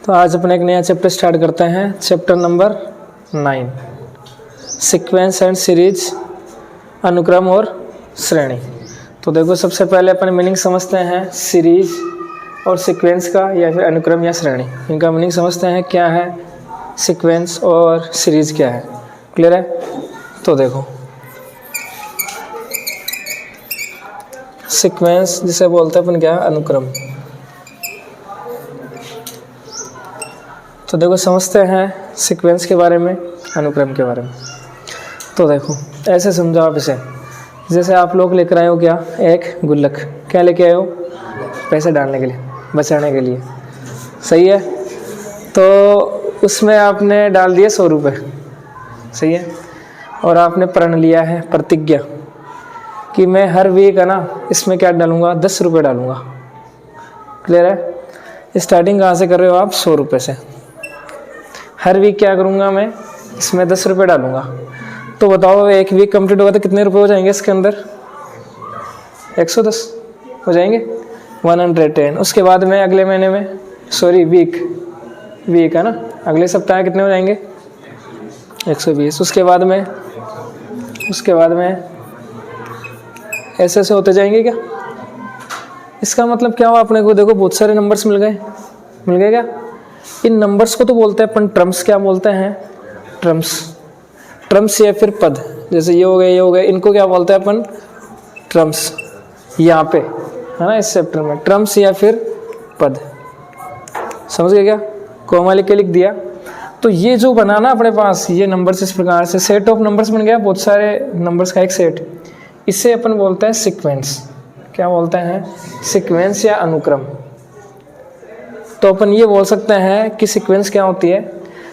तो आज अपने एक नया चैप्टर स्टार्ट करते हैं, chapter number 9, sequence and series, अनुक्रम और श्रेणी। तो देखो सबसे पहले अपन मीनिंग समझते हैं सीरीज और सीक्वेंस का, या फिर अनुक्रम या श्रेणी। इनका मीनिंग समझते हैं, क्या है सीक्वेंस और सीरीज क्या है। क्लियर है? तो देखो सीक्वेंस जिसे बोलते हैं अपन क्या है, अनुक्रम। तो देखो समझते हैं सीक्वेंस के बारे में, अनुक्रम के बारे में। तो देखो ऐसे समझो आप इसे, जैसे आप लोग लेकर आए हो क्या, एक गुल्लक। क्या लेके आए हो? पैसे डालने के लिए, बचाने के लिए। सही है? तो उसमें आपने डाल दिए 100 रुपये। सही है? और आपने प्रण लिया है, प्रतिज्ञा, कि मैं हर वीक है ना इसमें क्या डालूंगा, 10 रुपये डालूंगा। क्लियर है? स्टार्टिंग कहाँ से कर रहे हो आप? 100 रुपये से। हर वीक क्या करूँगा मैं, इसमें 10 रुपये डालूंगा। तो बताओ एक वीक कंप्लीट होगा तो कितने रुपए हो जाएंगे इसके अंदर? 110 हो जाएंगे, 110। उसके बाद में अगले महीने में, सॉरी वीक है ना, अगले सप्ताह कितने हो जाएंगे? 120। उसके बाद में ऐसे ऐसे होते जाएंगे क्या? इसका मतलब क्या हुआ अपने को? देखो बहुत सारे नंबर्स मिल गए क्या? इन नंबर्स को तो बोलते हैं अपन टर्म्स। क्या बोलते हैं? ट्रम्स या फिर पद। जैसे ये हो गए, इनको क्या बोलते हैं अपन? ट्रम्स। यहाँ पे है ना इस चैप्टर में, ट्रम्स या फिर पद। समझ गए क्या? कोमा लिख के लिख दिया। तो ये जो बना ना अपने पास, ये नंबर्स इस प्रकार से सेट ऑफ नंबर्स बन गया, बहुत सारे नंबर्स का एक सेट। इसे अपन बोलते हैं सीक्वेंस। क्या बोलते हैं? सीक्वेंस या अनुक्रम। तो अपन ये बोल सकते हैं कि सीक्वेंस क्या होती है?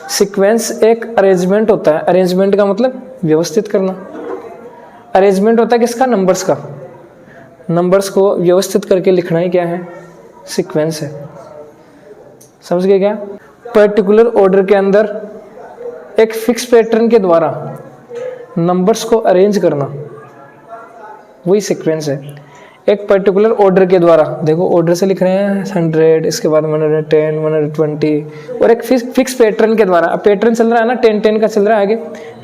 सीक्वेंस एक अरेंजमेंट होता है। अरेंजमेंट का मतलब व्यवस्थित करना। अरेंजमेंट होता है किसका? नंबर्स का। नंबर्स को व्यवस्थित करके लिखना ही क्या है? सीक्वेंस है। समझ गए क्या? पर्टिकुलर ऑर्डर के अंदर एक फिक्स पैटर्न के द्वारा नंबर्स को अरेंज करना, वही सीक्वेंस है। एक पर्टिकुलर ऑर्डर के द्वारा, देखो ऑर्डर से लिख रहे हैं 100, इसके बाद 110, 120, और एक फिक्स पैटर्न के द्वारा। अब पैटर्न चल रहा है ना 10-10 का चल रहा है, आगे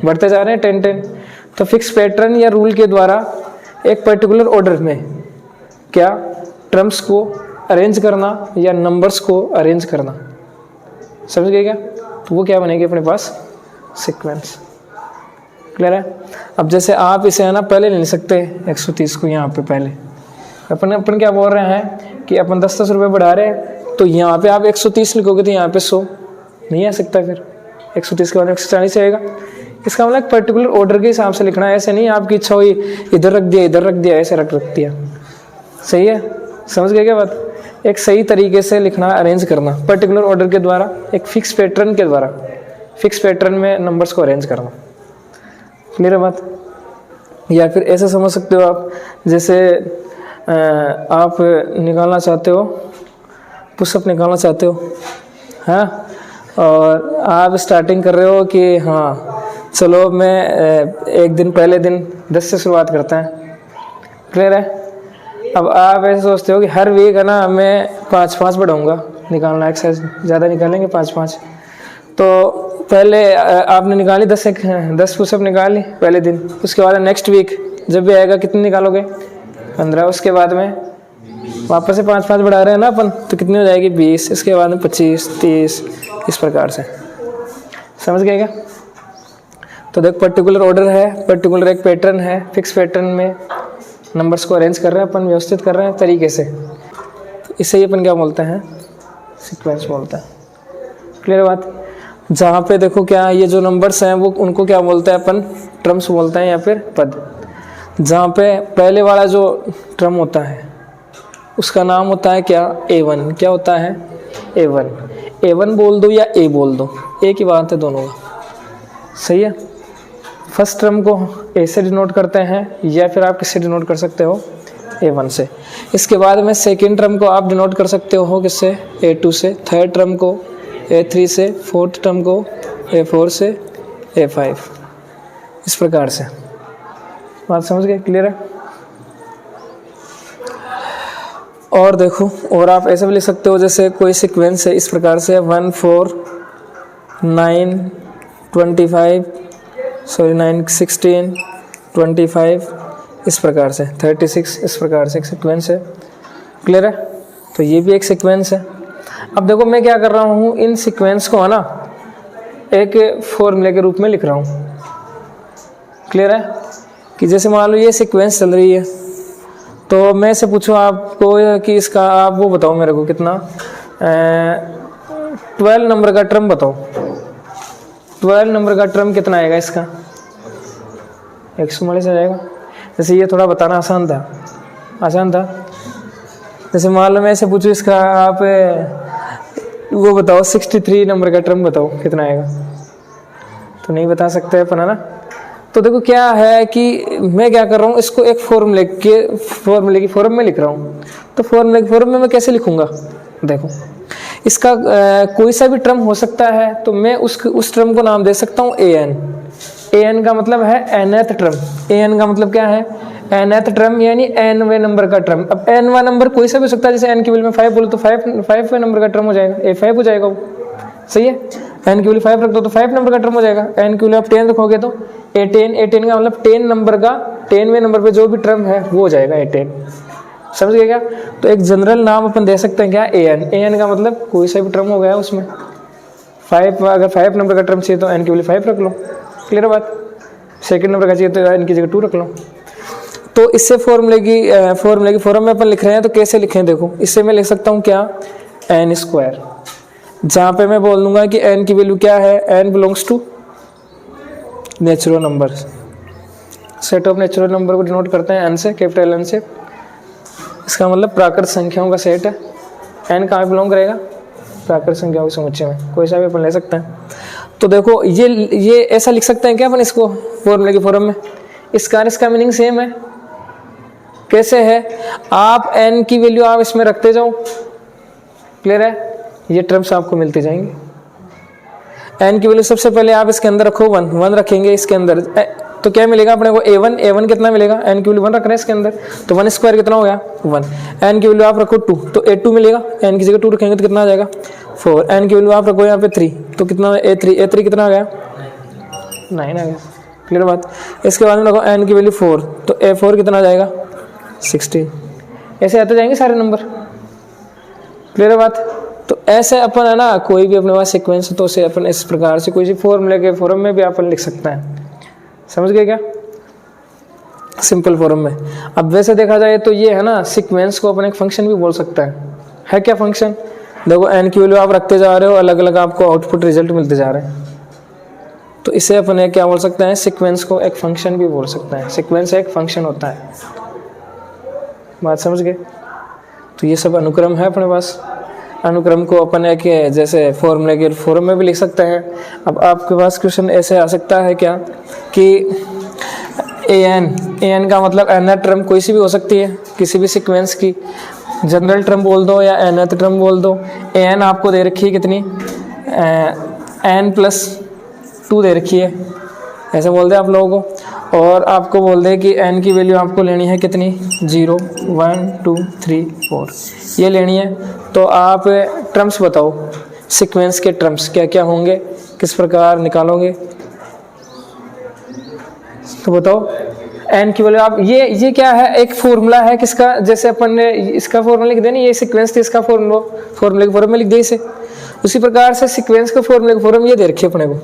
बढ़ते जा रहे हैं 10-10। तो फिक्स पैटर्न या रूल के द्वारा एक पर्टिकुलर ऑर्डर में क्या टर्म्स को अरेंज करना या नंबर्स को अरेंज करना। समझ गए क्या? तो वो क्या बनेगी अपने पास? सीक्वेंस। क्लियर है? अब जैसे आप इसे है ना पहले ले सकते हैं 130 को, यहाँ पे पहले अपन क्या बोल रहे हैं कि अपन 10-10 रुपये बढ़ा रहे हैं। तो यहाँ पे आप 130 लिखोगे तो यहाँ पे 100 नहीं आ सकता, फिर 130 के बाद 140 आएगा। इसका मतलब पर्टिकुलर ऑर्डर के हिसाब से लिखना है। ऐसे नहीं आपकी इच्छा हुई इधर रख दिया, ऐसे रख दिया। सही है? समझ गए क्या बात? एक सही तरीके से लिखना, अरेंज करना पर्टिकुलर ऑर्डर के द्वारा, एक फिक्स पैटर्न के द्वारा, फिक्स पैटर्न में नंबर्स को अरेंज करना। क्लियर है बात? या फिर ऐसे समझ सकते हो आप, जैसे आप निकालना चाहते हो, पुशअप निकालना चाहते हो, हाँ, और आप स्टार्टिंग कर रहे हो कि हाँ चलो मैं एक दिन पहले दिन 10 से शुरुआत करते हैं। क्लियर है? अब आप ऐसे सोचते हो कि हर वीक है ना मैं 5-5 बढ़ाऊँगा, निकालना एक्सरसाइज ज़्यादा निकालेंगे 5-5। तो पहले आपने निकाली 10 पुशअप निकाली पहले दिन। उसके बाद नेक्स्ट वीक जब भी आएगा कितने निकालोगे? 15। उसके बाद में वापस से 5-5 बढ़ा रहे हैं ना अपन, तो कितनी हो जाएगी? 20। इसके बाद में 25, 30, इस प्रकार से। समझ गए क्या? तो देख पर्टिकुलर ऑर्डर है, पर्टिकुलर एक पैटर्न है, फिक्स पैटर्न में नंबर्स को अरेंज कर रहे हैं अपन, व्यवस्थित कर रहे हैं तरीके से। तो इसे ही अपन क्या बोलते हैं? सीक्वेंस बोलते हैं। क्लियर बात? जहाँ पे देखो क्या, ये जो नंबर्स हैं वो उनको क्या बोलते हैं अपन? टर्म्स बोलते हैं या फिर पद। जहाँ पे पहले वाला जो टर्म होता है उसका नाम होता है क्या? A1। क्या होता है? A1 बोल दो या A बोल दो, एक ही बात है दोनों का। सही है? फर्स्ट टर्म को A से डिनोट करते हैं, या फिर आप किससे डिनोट कर सकते हो? A1 से। इसके बाद में सेकेंड टर्म को आप डिनोट कर सकते हो किससे? A2 से। थर्ड टर्म को A3 से। फोर्थ टर्म को A4 से। A5, इस प्रकार से। बात समझ गए? क्लियर है? और देखो, और आप ऐसे भी लिख सकते हो जैसे कोई सीक्वेंस है इस प्रकार से 1 4 9 25 सॉरी 9 16 25 इस प्रकार से 36 इस प्रकार से एक सीक्वेंस है। क्लियर है? तो ये भी एक सीक्वेंस है। अब देखो मैं क्या कर रहा हूँ, इन सीक्वेंस को है ना एक फॉर्मूले के रूप में लिख रहा हूँ। क्लियर है? कि जैसे मान लो ये सीक्वेंस चल रही है, तो मैं से पूछूँ आपको कि इसका आप वो बताओ मेरे को कितना 12 नंबर का टर्म बताओ। 12 नंबर का टर्म कितना आएगा इसका? 144 आ जाएगा। जैसे ये थोड़ा बताना आसान था। जैसे मान लो मैं से पूछूँ इसका आप वो बताओ 63 नंबर का टर्म बताओ कितना आएगा, तो नहीं बता सकते अपन, है ना। तो देखो क्या है कि मैं क्या कर रहा हूँ, इसको एक फॉर्मूले की फॉर्म में लिख रहा हूँ। तो फॉर्मूले की फॉर्म में मैं कैसे लिखूंगा, देखो इसका कोई सा भी टर्म हो सकता है, तो मैं उस टर्म को नाम दे सकता हूँ an का मतलब है nth टर्म। an का मतलब क्या है, nth टर्म यानी nवें नंबर का टर्म। अब nवां नंबर कोई सा भी हो सकता है, जैसे n की वैल्यू में 5 बोलो तो 5वें नंबर का टर्म हो जाएगा, a5 हो जाएगा वो। सही है? n की वैल्यू 5 रख दो तो 5 नंबर का टर्म हो जाएगा। n की वैल्यू आप 10 रखोगे तो a10 का मतलब 10 नंबर का 10वें नंबर पे जो भी टर्म है वो हो जाएगा a10। समझ गए क्या? तो एक जनरल नाम अपन दे सकते हैं क्या, an का मतलब कोई सा भी टर्म हो गया उसमें 5। अगर 5 नंबर का टर्म चाहिए तो n की वैल्यू 5 रख लो। क्लियर बात? सेकंड नंबर का चाहिए तो n की जगह 2 रख लो। तो इससे फॉर्मूले की फॉर्म में अपन लिख रहे हैं, तो कैसे लिखें देखो, इससे मैं लिख सकता हूँ क्या, n², जहाँ पे मैं बोल दूंगा कि n की वैल्यू क्या है, n belongs to natural number. Set of natural number को डिनोट करते हैं n से, कैपिटल N से। इसका मतलब प्राकृत संख्याओं का सेट है। n कहाँ बिलोंग करेगा, प्राकृत संख्याओं के समुच्चय में, कोई सा भी अपन ले सकते हैं। तो देखो ये ऐसा लिख सकते हैं क्या अपन इसको फॉर्मूले की फॉर्म में। इसका मीनिंग सेम है। कैसे है, आप n की वैल्यू आप इसमें रखते जाओ। क्लियर है? ये टर्म्स आपको मिलते जाएंगे। n की वैल्यू सबसे पहले आप इसके अंदर रखो 1 रखेंगे इसके अंदर, तो क्या मिलेगा अपने को, a1 कितना मिलेगा, n की वैल्यू 1 रख रहे हैं इसके अंदर, तो 1² कितना हो गया 1। n की वैल्यू आप रखो 2 तो a2 मिलेगा, n की जगह 2 रखेंगे तो कितना आ जाएगा 4। n की वैल्यू आप रखो यहाँ पे 3 तो कितना a3 कितना आ गया 9 आ गया। क्लियर बात? इसके बाद में रखो n की वैल्यू 4 तो a4 कितना आ जाएगा 16। ऐसे आते जाएंगे सारे नंबर। क्लियर बात? तो ऐसे अपन है ना, कोई भी अपने पास सीक्वेंस तो उसे अपन इस प्रकार से कोई सी फॉर्मूले के फॉर्म में भी अपन लिख सकते हैं। समझ गए क्या? सिंपल फॉर्म में। अब वैसे देखा जाए तो ये है ना, सीक्वेंस को अपन एक फंक्शन भी बोल सकता है क्या फंक्शन। देखो n की वैल्यू आप रखते जा रहे हो, अलग अलग आपको आउटपुट रिजल्ट मिलते जा रहे हैं, तो इसे अपन क्या बोल सकते हैं, सीक्वेंस को एक फंक्शन भी बोल सकते हैं। सीक्वेंस एक फंक्शन होता है। बात समझ गए? तो ये सब अनुक्रम है अपने पास। अनुक्रम को अपन एक जैसे फॉर्मूले के फॉर्म में भी लिख सकते हैं। अब आपके पास क्वेश्चन ऐसे आ सकता है क्या कि an का मतलब nth टर्म कोई सी भी हो सकती है, किसी भी सीक्वेंस की जनरल टर्म बोल दो या nth टर्म बोल दो। an आपको दे रखी है कितनी, n+2 दे रखी है, ऐसे बोल दे आप लोगों को। और आपको बोल दे कि n की वैल्यू आपको लेनी है कितनी, 0 1 2 3 4 ये लेनी है। तो आप टर्म्स बताओ, सीक्वेंस के टर्म्स क्या क्या होंगे, किस प्रकार निकालोगे, तो बताओ। n की वैल्यू आप ये क्या है, एक फॉर्मूला है किसका, जैसे अपन ने इसका फॉर्मूला लिख दिया ना, ये सीक्वेंस थी, इसका फॉर्मूले के फॉर्म में लिख दिया इसे। उसी प्रकार से सीक्वेंस के फॉर्मूले के फॉर्म ये दे रखी है अपने को।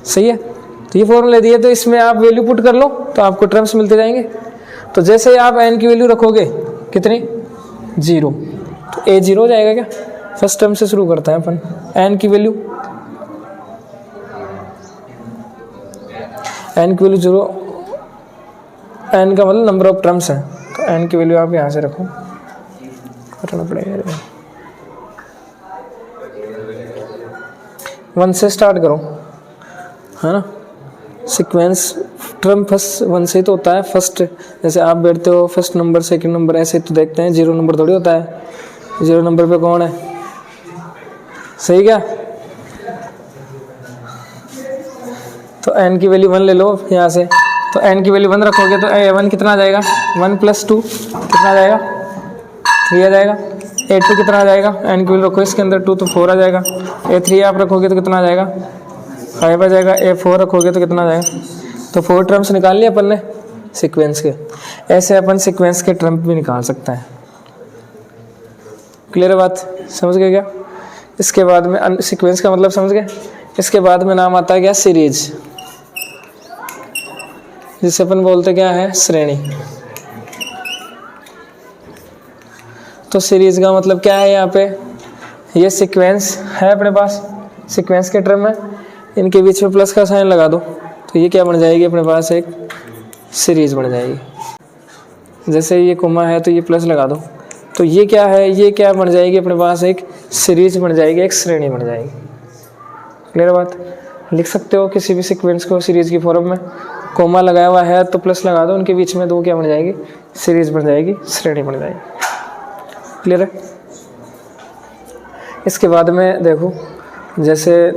सही है? तो ये फॉर्मूला दिए तो इसमें आप वैल्यू पुट कर लो तो आपको टर्म्स मिलते जाएंगे। तो जैसे ही आप n की वैल्यू रखोगे कितनी 0 तो a0 हो जाएगा। क्या फर्स्ट टर्म से शुरू करते हैं अपन। n की वैल्यू 0, n का मतलब नंबर ऑफ टर्म्स है, तो n की वैल्यू आप यहाँ से रखो, करना पड़ेगा 1 से स्टार्ट करो, है ना। सीक्वेंस टर्म फर्स्ट 1 से तो होता है। फर्स्ट जैसे आप बैठते हो फर्स्ट नंबर सेकंड नंबर ऐसे तो देखते हैं, 0 नंबर थोड़ी होता है। 0 नंबर पे कौन है, सही क्या। तो n की वैल्यू 1 ले लो यहाँ से, तो n की वैल्यू 1 रखोगे तो a1 कितना आ जाएगा 1 + 2 कितना आ जाएगा 3 आ जाएगा। A2 कितना आ जाएगा, n की वैल्यू रखो इसके अंदर 2 तो 4 आ जाएगा। A3 आप रखोगे तो कितना आ जाएगा, 5 आ जाएगा। A4 रखोगे तो कितना आ जाएगा, तो 4 टर्म्स निकाल लिए अपन ने सीक्वेंस के। ऐसे अपन सीक्वेंस के टर्म भी निकाल सकते हैं। क्लियर है बात, समझ गए क्या? इसके बाद में सीक्वेंस का मतलब समझ गए। इसके बाद में नाम आता है क्या, सीरीज, जिसे अपन बोलते क्या है, श्रेणी। तो सीरीज का मतलब क्या है, यहाँ पे ये सीक्वेंस है अपने पास, सीक्वेंस के टर्म है, इनके बीच में प्लस का साइन लगा दो तो ये क्या बन जाएगी अपने पास, एक सीरीज बन जाएगी। जैसे ये कोमा है तो ये प्लस लगा दो तो ये क्या है, ये क्या बन जाएगी अपने पास, एक सीरीज बन जाएगी, एक श्रेणी बन जाएगी। क्लियर बात, लिख सकते हो किसी भी सीक्वेंस को सीरीज की फॉर्म में, कोमा लगाया हुआ है तो प्लस लगा दो, उनके बीच में दो क्या बन जाएगी, सीरीज बन जाएगी, श्रेणी बन जाएगी। क्लियर है। इसके बाद में देखो, जैसे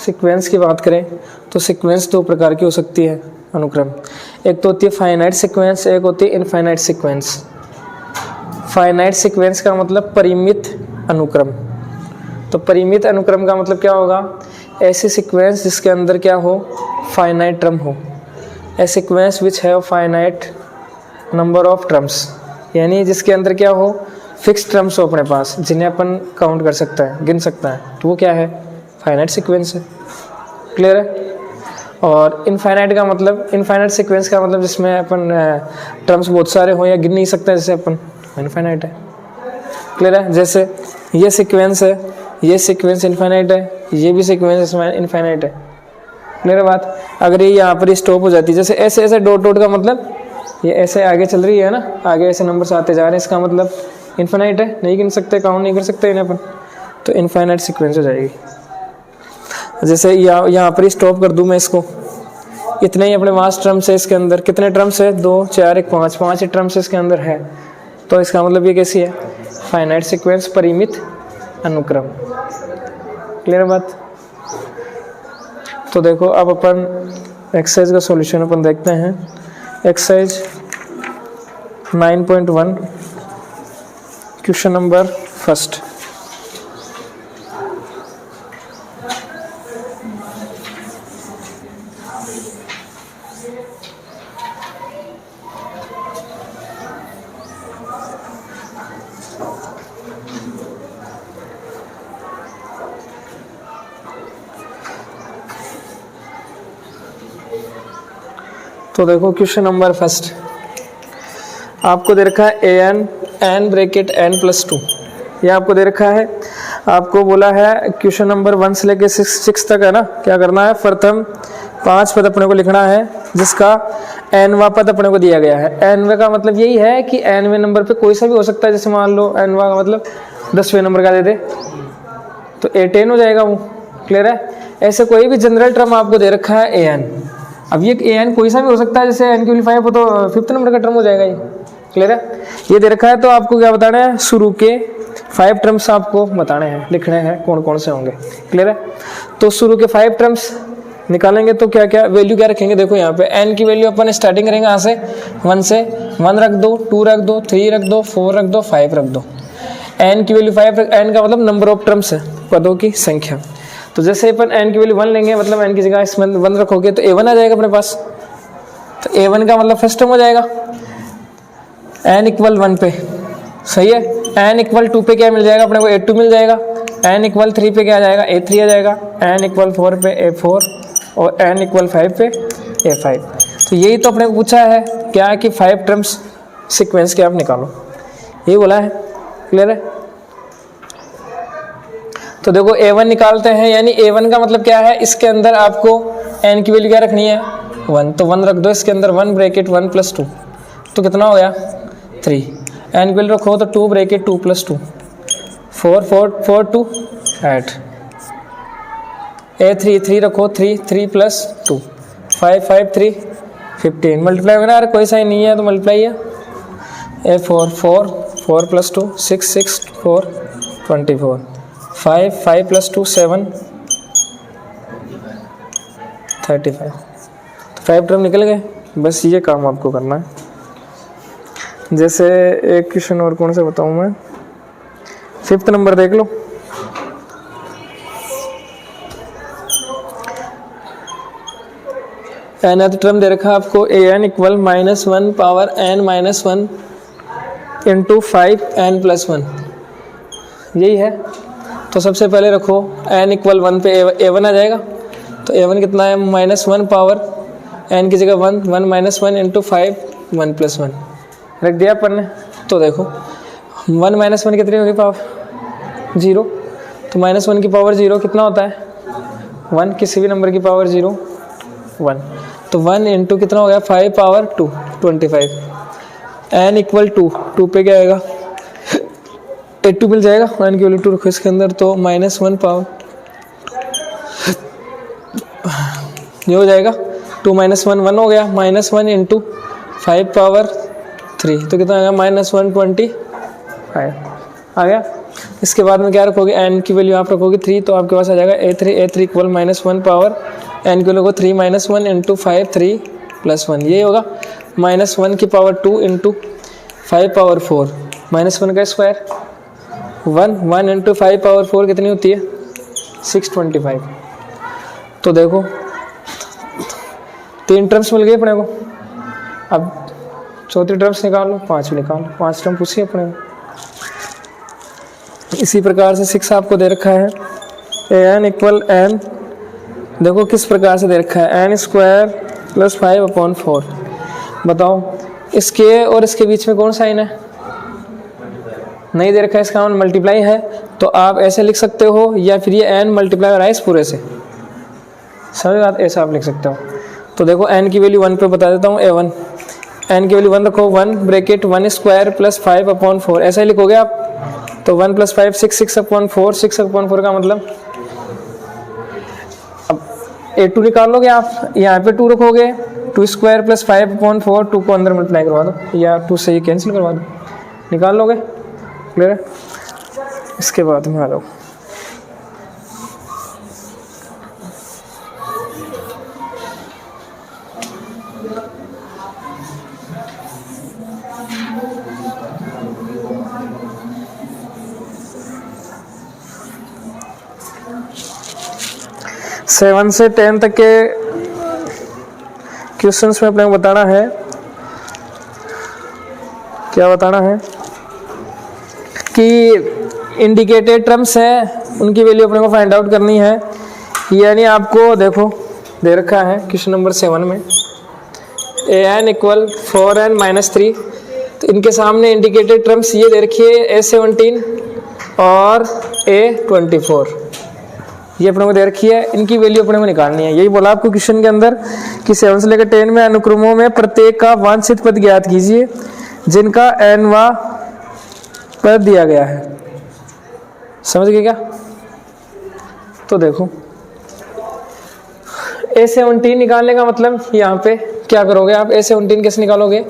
सीक्वेंस की बात करें तो सीक्वेंस दो प्रकार की हो सकती है, अनुक्रम। एक तो होती है फाइनाइट सीक्वेंस, एक होती है इनफाइनाइट सीक्वेंस। फाइनाइट सीक्वेंस का मतलब परिमित अनुक्रम। तो परिमित अनुक्रम का मतलब क्या होगा, ऐसी सीक्वेंस जिसके अंदर क्या हो, फाइनाइट टर्म हो। A sequence which have finite number of terms, यानी जिसके अंदर क्या हो, फिक्स टर्म्स हो अपने पास, जिन्हें अपन काउंट कर सकता है, गिन सकता है, तो वो क्या है, फाइनाइट सीक्वेंस है। क्लियर है। और इनफाइनाइट का मतलब, इनफाइनाइट सीक्वेंस का मतलब जिसमें अपन टर्म्स बहुत सारे हो या गिन नहीं सकते, जैसे अपन, इनफाइनाइट है। क्लियर है। जैसे ये सीक्वेंस है, ये सीक्वेंस इनफाइनाइट है, ये भी सीक्वेंस इनफाइनाइट है। क्लियर है बात। अगर ये यहाँ पर स्टॉप हो जाती है, जैसे ऐसे ऐसे डॉट डॉट का मतलब ये ऐसे आगे चल रही है ना, आगे ऐसे नंबर्स आते जा रहे हैं, इसका मतलब इनफाइनाइट है, नहीं गिन सकते, काउंट नहीं कर सकते इन्हें अपन, तो इनफाइनाइट सीक्वेंस हो जाएगी। जैसे यहाँ पर स्टॉप कर दूँ मैं इसको, इतने ही अपने पास टर्म्स है इसके अंदर, कितने टर्म्स है, 2 4 1 5, 5 टर्म्स इसके अंदर है, तो इसका मतलब ये कैसी है, फाइनाइट सीक्वेंस, परिमित अनुक्रम। क्लियर बात। तो देखो अब अपन एक्सरसाइज का सॉल्यूशन अपन देखते हैं। Exercise 9.1 question number first. तो देखो क्वेश्चन नंबर फर्स्ट, आपको दे रखा है एन ब्रैकेट n + 2, ये आपको दे रखा है। आपको बोला है क्वेश्चन नंबर 1 से लेके 6 तक है ना, क्या करना है, प्रथम 5 पद अपने को लिखना है, जिसका nवां पद अपने को दिया गया है। nवें का मतलब यही है कि nवें नंबर पे कोई सा भी हो सकता है, जैसे मान लो nवां का मतलब 10वें नंबर का दे दे तो A10 हो जाएगा वो। क्लियर है। ऐसे कोई भी जनरल टर्म आपको दे रखा है an, अब ये an कोई सा भी हो सकता है, जैसे n की वैल्यू 5 हो तो 5th नंबर का टर्म हो जाएगा ये। क्लियर है। ये दे रखा है तो आपको क्या बताना है, शुरू के 5 टर्म्स आपको बताने हैं, लिखने हैं कौन कौन से होंगे। क्लियर है। तो शुरू के 5 टर्म्स निकालेंगे तो क्या क्या वैल्यू क्या रखेंगे, देखो यहाँ पे n की वैल्यू अपन स्टार्टिंग करेंगे यहाँ से 1 से, 1 रख दो, 2 रख दो, 3 रख दो, 4 रख दो, 5 रख दो। n की वैल्यू 5, n का मतलब नंबर ऑफ टर्म्स है, पदों की संख्या। तो जैसे अपन n की वैल्यू 1 लेंगे, मतलब n की जगह इसमें 1 रखोगे तो a1 आ जाएगा अपने पास। तो a1 का मतलब फर्स्ट टर्म हो जाएगा n = 1 पे, सही है। n = 2 पे क्या मिल जाएगा अपने को, a2 मिल जाएगा। n = 3 पे क्या आ जाएगा, a3 आ जाएगा। n = 4 पे a4 और n = 5 पे a5। तो यही तो अपने को पूछा है क्या, कि 5 टर्म्स सीक्वेंस के आप निकालो, यही बोला है। क्लियर है। तो देखो a1 निकालते हैं, यानी a1 का मतलब क्या है, इसके अंदर आपको n की वैल्यू क्या रखनी है, 1, तो 1 रख दो इसके अंदर, 1 ब्रैकेट 1 + 2 तो कितना हो गया 3। n की वैल्यू रखो तो 2 ब्रैकेट 2 + 2 4 4 4 2 8 a3 3 रखो 3 3 + 2 5 5 3 15 मल्टीप्लाई होगा ना यार, कोई साइन नहीं है तो मल्टीप्लाई है। a4 4 4 + 2 6 6 4 24 5 5 + 2 7 35। तो 5 टर्म निकल गए, बस ये काम आपको करना है। जैसे एक क्वेश्चन और कौन सा बताऊँ मैं, 5th नंबर देख लो। nth टर्म दे रखा है आपको an equal -1 power n -1 into 5n+1, यही है। तो सबसे पहले रखो n इक्वल 1 पे a1 आ जाएगा, तो a1 कितना है -1 पावर n की जगह 1 1 इंटू 5 1+1 रख दिया अपन ने। तो देखो 1 -1 कितनी होगी पावर 0, तो -1 की पावर 0 कितना होता है 1, किसी भी नंबर की पावर 0 1, तो 1 इंटू कितना हो गया 5 पावर 2 25, n इक्वल 2 पे क्या आएगा 82 मिल जाएगा, n की वैल्यू 2 रखो इसके अंदर, तो -1 पावर ये हो जाएगा 2 -1 1 हो गया, -1 इंटू 5 पावर 3, तो कितना आ गया -125 आ गया। इसके बाद में क्या रखोगे n की वैल्यू आप रखोगे 3, तो आपके पास आ जाएगा a3 इक्वल -1 पावर n की वैल्यू 3 -1 इंटू 5 3+1, ये होगा -1 की पावर 2 इंटू 5 पावर 4 -1 का स्क्वायर 1 इंटू 5 पावर 4 कितनी होती है 625। तो देखो 3 टर्म्स मिल गए अपने को, अब चौथी टर्म्स निकाल लो, 5 निकाल लो, 5 टर्म पूछिए अपने को। इसी प्रकार से 6 आपको दे रखा है an इक्वल n, देखो किस प्रकार से दे रखा है n स्क्वायर प्लस 5/4, बताओ इसके और इसके बीच में कौन साइन है, नहीं दे रखा है, इसका मान मल्टीप्लाई है, तो आप ऐसे लिख सकते हो, या फिर ये n मल्टीप्लाई हो रहा है इस पूरे से, समझ बात, ऐसा आप लिख सकते हो। तो देखो n की वैल्यू 1 पे बता देता हूँ a1, n की वैल्यू 1 रखो, 1 ब्रैकेट 1 स्क्वायर प्लस 5/4, ऐसा ही लिखोगे आप, तो 1 + 5 6 6/4, 6/4 का मतलब अब a2 निकाल लोगे आप, यहाँ पे 2 रखोगे, 2 स्क्वायर प्लस 5/4, 2 को अंदर मल्टीप्लाई करवा दो, या 2 से ही कैंसिल करवा दो, निकाल लोगे, क्लियर है। इसके बाद में आ जाओ सेवन से 10 तक के क्वेश्चंस में अपने को बताना है, क्या बताना है कि इंडिकेटेड टर्म्स है उनकी वैल्यू अपने को फाइंड आउट करनी है। यानी आपको देखो दे रखा है क्वेश्चन नंबर 7 में an इक्वल 4n - 3, तो इनके सामने इंडिकेटेड टर्म्स ये दे रखी है a17 और a24, ये अपने को दे रखी है, इनकी वैल्यू अपने को निकालनी है। यही बोला आपको क्वेश्चन के अंदर कि 7 से लेकर 10 में अनुक्रमों में प्रत्येक का वांछित पद ज्ञात कीजिए जिनका nवां पद दिया गया है, समझ गए क्या। तो देखो a17 निकालने का मतलब यहाँ पे क्या करोगे आप, a17 कैसे निकालोगे,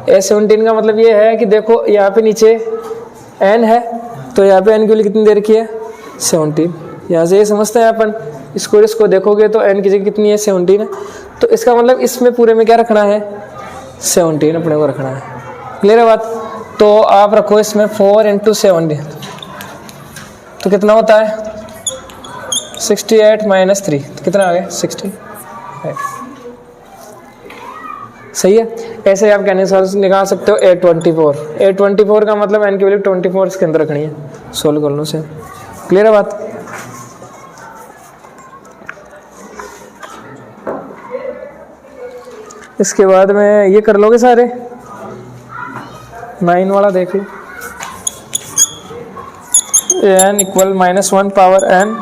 a17 का मतलब ये है कि देखो यहाँ पे नीचे n है, तो यहाँ पे n की वैल्यू कितनी दे रखी है 17, यहाँ से ये समझते हैं अपन, इसको देखोगे तो n की जगह कितनी है 17 है, तो इसका मतलब इसमें पूरे में क्या रखना है 17 अपने को रखना है, क्लियर है बात। तो आप रखो इसमें 4 × 17, तो कितना होता है 68 - 3, तो कितना आ गया 60, सही है। ऐसे आप कैसे निकाल सकते हो a24 का मतलब n की वैल्यू 24 इसके अंदर रखनी है, सोल्व कर लो से, क्लियर है बात। इसके बाद में ये कर लोगे सारे, 9 वाला देख लो, an equal -1 power n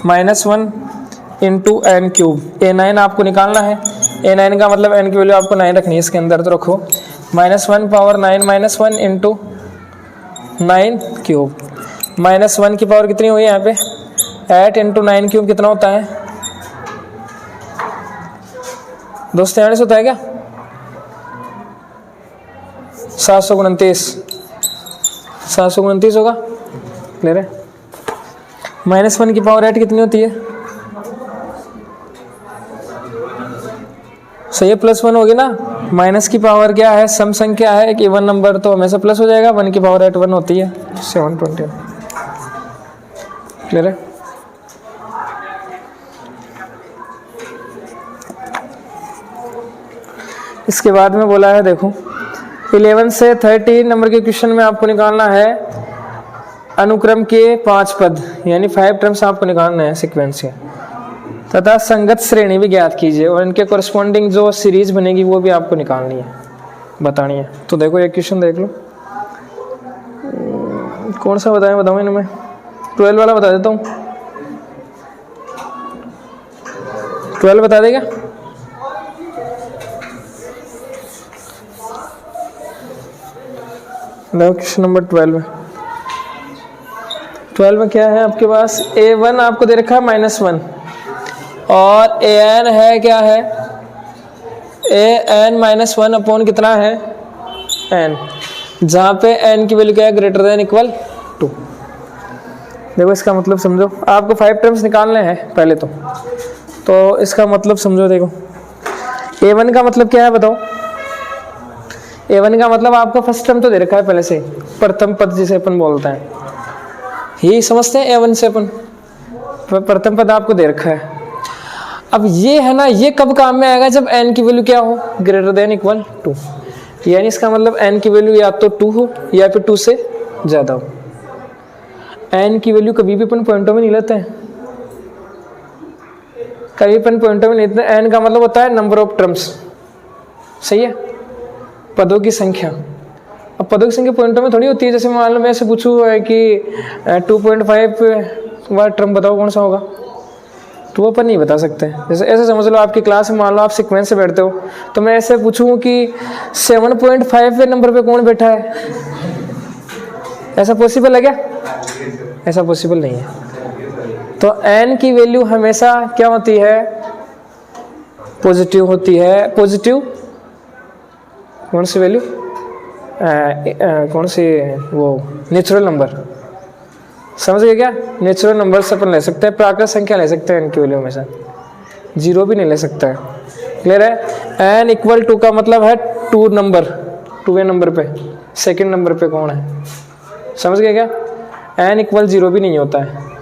-1 into n³ a9 आपको निकालना है, a9 का मतलब n की वैल्यू आपको 9 रखनी है इसके अंदर, तो रखो -1 पावर 9 -1 इंटू 9³ -1 की पावर कितनी हुई यहाँ पे 8 इंटू 9³ कितना होता है दोस्तों, 39 होता है क्या 729 होगा, क्लियर है। -1 की पावर 8 कितनी होती है सही है, +1 होगी ना। माइनस की पावर क्या है, सम संख्या है, एक इवन नंबर तो हमेशा प्लस हो जाएगा, 1 की पावर एट 1 होती है 720। क्लियर है। इसके बाद में बोला है देखो 11 से 13 नंबर के क्वेश्चन में आपको निकालना है अनुक्रम के 5 पद, यानी 5 टर्म्स आपको निकालना है सीक्वेंस के, तथा संगत श्रेणी भी ज्ञात कीजिए और इनके कोरस्पॉन्डिंग जो सीरीज बनेगी वो भी आपको निकालनी है, बतानी है। तो देखो एक क्वेश्चन देख लो, कौन सा बताऊँ इनमें, 12 वाला बता देता हूँ। 12 बता देगा। क्वेश्चन नंबर 12 में क्या है आपके पास, a1 आपको दे रखा है -1 और an है क्या है, an -1 अपॉन कितना है n, जहाँ पे n की वैल्यू क्या है ग्रेटर देन इक्वल टू। देखो इसका मतलब समझो, आपको 5 टर्म्स निकालने हैं पहले तो इसका मतलब समझो। देखो a1 का मतलब क्या है बताओ, a1 का मतलब आपको फर्स्ट टर्म तो दे रखा है पहले से, प्रथम पद जिसे अपन बोलते हैं, यही समझते हैं a1 से अपन, प्रथम पद आपको दे रखा है। अब ये है ना, ये कब काम में आएगा, जब n की वैल्यू क्या हो ग्रेटर देन इक्वल टू, यानी इसका मतलब n की वैल्यू या तो 2 हो या फिर 2 से ज्यादा हो। n की वैल्यू कभी भी अपन पॉइंटों में नहीं लेते हैं, कभी अपन पॉइंटों में नहीं लेते हैं। n का मतलब होता है नंबर ऑफ टर्म्स, सही है, पदों की संख्या। अब पदों की संख्या पॉइंटों में थोड़ी होती है, जैसे मान लो मैं ऐसे पूछूं कि 2.5 वाला टर्म बताओ कौन सा होगा, तो वो अपन नहीं बता सकते। जैसे ऐसे समझ लो आपकी क्लास में मान लो आप सीक्वेंस से बैठते हो, तो मैं ऐसे पूछूं कि 7.5 नंबर पे कौन बैठा है, ऐसा पॉसिबल है क्या, ऐसा पॉसिबल नहीं है। तो n की वैल्यू हमेशा क्या होती है, पॉजिटिव होती है। पॉजिटिव कौन सी वैल्यू, कौन सी, वो नेचुरल नंबर, समझ गए क्या, नेचुरल नंबर से अपन ले सकते हैं, प्राकृत संख्या ले सकते हैं n की वैल्यू हमेशा, 0 भी नहीं ले सकता है। क्लियर है। n इक्वल 2 का मतलब है 2 नंबर, 2वें नंबर पे, सेकंड नंबर पे कौन है, समझ गए क्या। n इक्वल 0 भी नहीं होता है।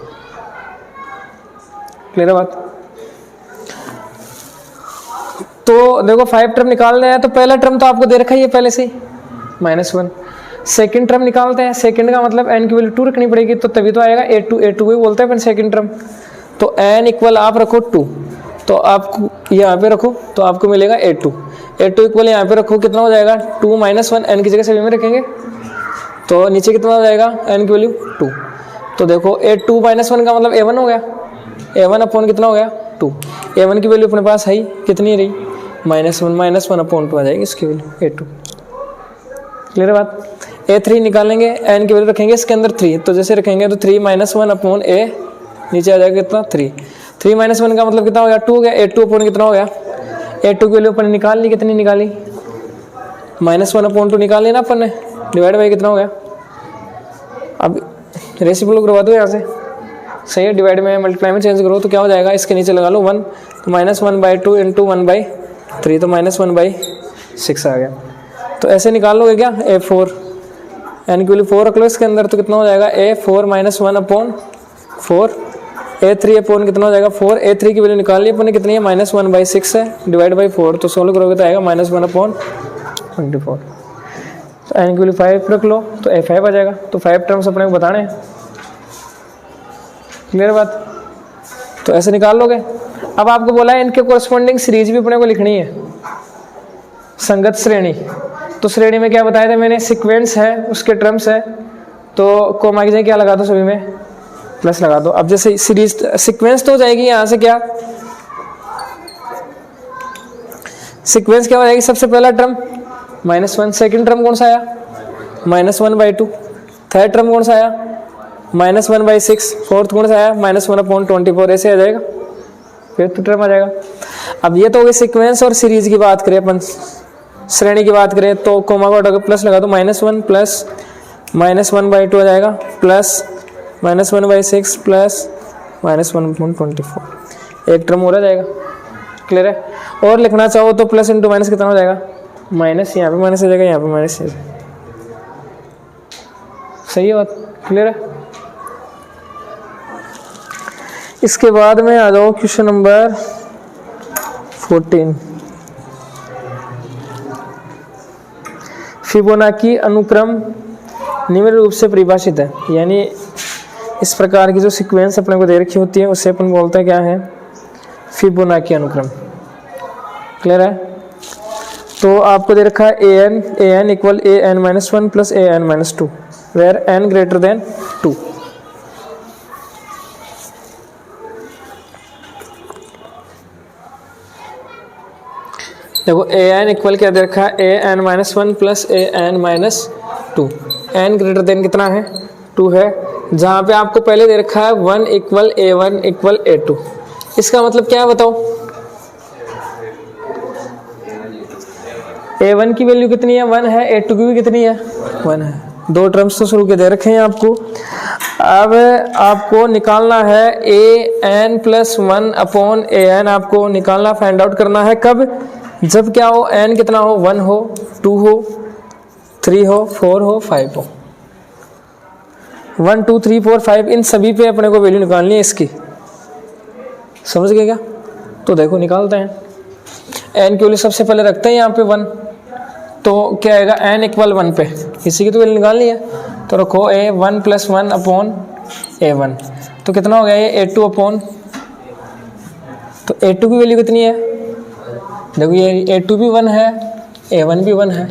क्लियर है बात। तो देखो 5 टर्म निकालने हैं, तो पहला टर्म तो आपको दे रखा ही है पहले से -1। सेकंड टर्म निकालते हैं, सेकंड का मतलब n की वैल्यू 2 रखनी पड़ेगी, तो तभी तो आएगा a2 को बोलते हैं अपन सेकंड टर्म। तो n इक्वल आप रखो 2, तो आपको यहाँ पे रखो तो आपको मिलेगा a2 इक्वल यहाँ पे रखो, कितना हो जाएगा 2 - 1, n की जगह सभी में रखेंगे तो नीचे कितना हो जाएगा n की वैल्यू 2। तो देखो a2 - 1 का मतलब a1 हो गया, a1 अपॉन कितना हो गया 2, a1 की वैल्यू अपने पास है ही, कितनी रही -1 अपॉन 2 आ जाएगी इसकी वैल्यू a2। क्लियर है बात। a3 निकालेंगे, n की वैल्यू रखेंगे इसके अंदर 3, तो जैसे रखेंगे तो 3 - 1 अपॉन a, नीचे आ जाएगा कितना 3 - 1 का मतलब कितना हो गया 2 हो गया, a2 अपॉन कितना हो गया, a2 की वैल्यू अपन निकाल ली, कितनी निकाली -1 अपॉन 2 निकाल ली ना अपन ने, डिवाइड बाई कितना हो गया। अब रेसिप्रोकल करवा दो यहाँ से, सही है, डिवाइड में मल्टीप्लाई में चेंज करो तो क्या हो जाएगा, इसके नीचे लगा लो 1, तो -1/2 इंटू 1/3, तो -1/6 आ गया। तो ऐसे निकाल लोगे क्या a4, n की वैल्यू 4 रख लो इसके अंदर, तो कितना हो जाएगा a4 - 1 अपॉन 4, a3 अपॉन कितना हो जाएगा 4, a3 की वैल्यू निकाल ली अपन ने, कितनी है -1/6 है, डिवाइड बाई 4, तो सोल्व करोगे तो आएगा -1/24। तो n की वैल्यू 5 रख लो तो a5 आ जाएगा। तो 5 टर्म्स अपने को बताने हैं। क्लियर बात। तो ऐसे निकाल लोगे। अब आपको बोला है इनके कोरस्पॉन्डिंग सीरीज भी अपने को लिखनी है, संगत श्रेणी। तो श्रेणी में क्या बताया था मैंने, सीक्वेंस है उसके टर्म्स है, तो कोमा की जगह क्या लगा दो, सभी में प्लस लगा दो। अब जैसे सीरीज सीक्वेंस तो हो जाएगी, यहाँ से क्या सीक्वेंस क्या हो जाएगी, सबसे पहला टर्म -1, सेकंड टर्म कौन सा आया -1/2, थर्ड टर्म कौन सा आया -1/6, फोर्थ कौन सा आया -1/24, ऐसे आ जाएगा, फिफ्थ टर्म आ जाएगा। अब ये तो हो गई सीक्वेंस। और सीरीज की बात करें अपन, श्रेणी की बात करें तो कोमा को हटाकर प्लस लगा दो, -1 प्लस -1/2 आ जाएगा, प्लस -1/6 प्लस -1/24, एक टर्म हो रहा जाएगा। क्लियर है। और लिखना चाहो तो प्लस इंटू माइनस कितना हो जाएगा, माइनस, यहाँ पे माइनस हो जाएगा, यहाँ पे माइनस हो जाएगा। सही है बात, क्लियर है। इसके बाद में आ जाओ क्वेश्चन नंबर 14। फिबोनाची अनुक्रम निम्न रूप से परिभाषित है, यानी इस प्रकार की जो सीक्वेंस अपने को दे रखी होती है उसे अपन बोलते हैं क्या है, फिबोनाची अनुक्रम। क्लियर है। तो आपको दे रखा है an equal an-1 plus an-2 where n greater than 2। देखो an इक्वल क्या दे रखा है, an-1 plus an-2, n greater then कितना है, 2 है। जहाँ पे आपको पहले दे रखा है 1 इक्वल a1 इक्वल a2। इसका मतलब क्या है बताओ, a1 की वैल्यू कितनी है, 1 है, a2 की भी कितनी है, 1 है। दो टर्म्स तो शुरू के दे रखे हैं आपको। अब आपको निकालना है an प्लस 1 अपॉन an, आपको निकालना, फाइंड आउट करना है कब, जब क्या हो, n कितना हो, 1 हो, 2 हो, 3 हो, 4 हो, 5 हो। 1 2 3 4 5 इन सभी पे अपने को वैल्यू निकालनी है इसकी। समझ गए क्या। तो देखो निकालते हैं। n की वैल्यू सबसे पहले रखते हैं यहाँ पे 1, तो क्या आएगा, n इक्वल 1 पे इसी की तो वैल्यू निकालनी है। तो रखो a1 प्लस 1 अपॉन a1, तो कितना हो गया ये a2 अपॉन, तो a2 की वैल्यू कितनी है, देखो ये a2 भी 1 है, a1 भी 1 है,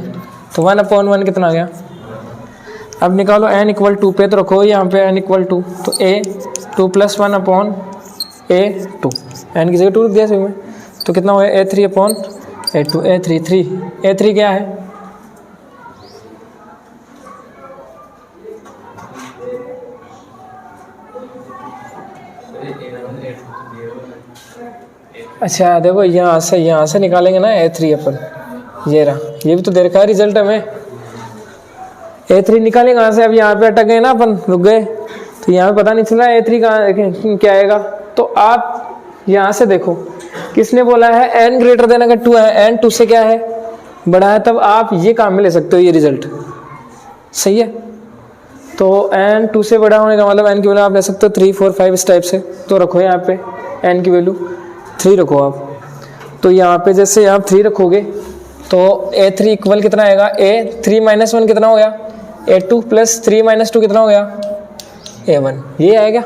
तो 1 अपॉन 1 कितना आ गया। अब निकालो n इक्वल 2 पे, तो रखो यहाँ पे n इक्वल 2, तो a2 plus 1 upon a2, n की जगह 2 रख दिया सभी में, तो कितना हुआ a3 अपॉन a2, a3 क्या है, अच्छा देखो यहाँ से निकालेंगे ना a3 अपन, ये रहा, ये भी तो दे रखा है रिजल्ट हमें। a3 निकालेंगे कहाँ से, अब यहाँ पे अटक गए ना अपन, रुक गए, तो यहाँ पे पता नहीं चल रहा a3 कहाँ क्या आएगा। तो आप यहाँ से देखो किसने बोला है n ग्रेटर देन अगर 2 है, n 2 से क्या है, बड़ा है, तब आप ये काम में ले सकते हो ये रिजल्ट। सही है। तो n 2 से बड़ा होने का मतलब n की वैल्यू आप ले सकते हो 3 4 5 इस टाइप से। तो रखो यहाँ पे n की वैल्यू 3 रखो आप। तो यहाँ पे जैसे आप 3 रखोगे तो a3 इक्वल कितना आएगा, a3 माइनस 1 कितना हो गया, a2 प्लस 3 माइनस 2 कितना हो गया, a1, ये आएगा।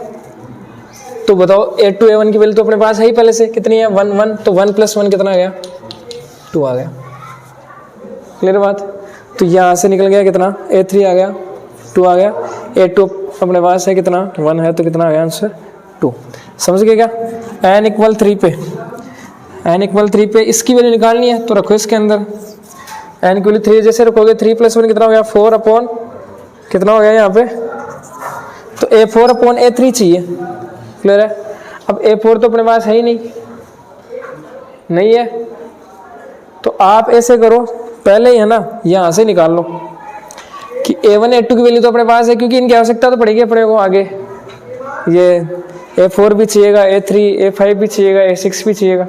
तो बताओ a2 a1 की वैल्यू तो अपने पास है ही पहले से, कितनी है, 1 1, तो 1 प्लस 1 कितना आ गया, 2 आ गया। क्लियर बात। तो यहाँ से निकल गया कितना, a3 आ गया, 2 आ गया, a2 अपने पास है कितना, 1 है, तो कितना आ गया आंसर, 2। समझ गए क्या। n इक्वल 3 पे, n इक्वल 3 पे इसकी वैल्यू निकालनी है, तो रखो इसके अंदर n की वैल्यू 3 जैसे रखोगे, 3 प्लस 1 कितना हो गया, 4 अपॉन कितना हो गया यहाँ पे, तो a4 अपॉन a3 चाहिए। क्लियर है। अब a4 तो अपने पास है ही नहीं है, तो आप ऐसे करो, पहले ही है ना यहाँ से निकाल लो कि a1 a2 की वैल्यू तो अपने पास है, क्योंकि इनकी आवश्यकता तो पड़ेगी अपने को आगे, ये a4 भी चाहिएगा, a3 a5 भी चाहिएगा, a6 भी चाहिएगा।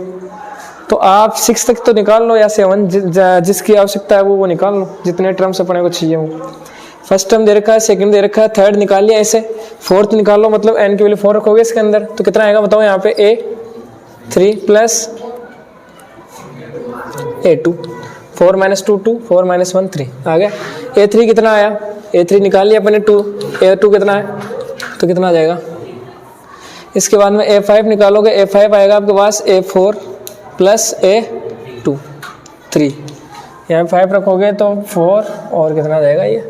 तो आप 6 तक तो निकाल लो, या 7 जिसकी आवश्यकता है वो निकाल लो, जितने टर्म्स अपने को चाहिए वो। फर्स्ट टर्म दे रखा है, सेकंड दे रखा है, थर्ड निकाल लिया, ऐसे फोर्थ निकाल लो, मतलब n की वैल्यू 4 रखोगे इसके अंदर, तो कितना आएगा बताओ यहाँ पे, a3 plus a2, 4 minus 2 2, 4 minus 1 3 आ गया। a3 कितना आया, a3 निकाल लिया अपने 2, a2 कितना है, तो कितना आ जाएगा। इसके बाद में a5 निकालोगे, a5 आएगा आपके पास a4 प्लस a2 3, यहाँ 5 रखोगे तो 4 और कितना आ जाएगा ये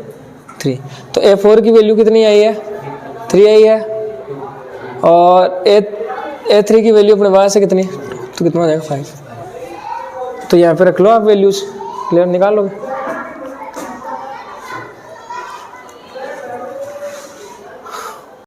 3। तो a4 की वैल्यू कितनी आई है, 3 आई है, और a3 की वैल्यू अपने पास है कितनी, तो कितना आ जाएगा 5। तो यहाँ पे रख लो आप वैल्यूज, क्लियर निकाल लोगे।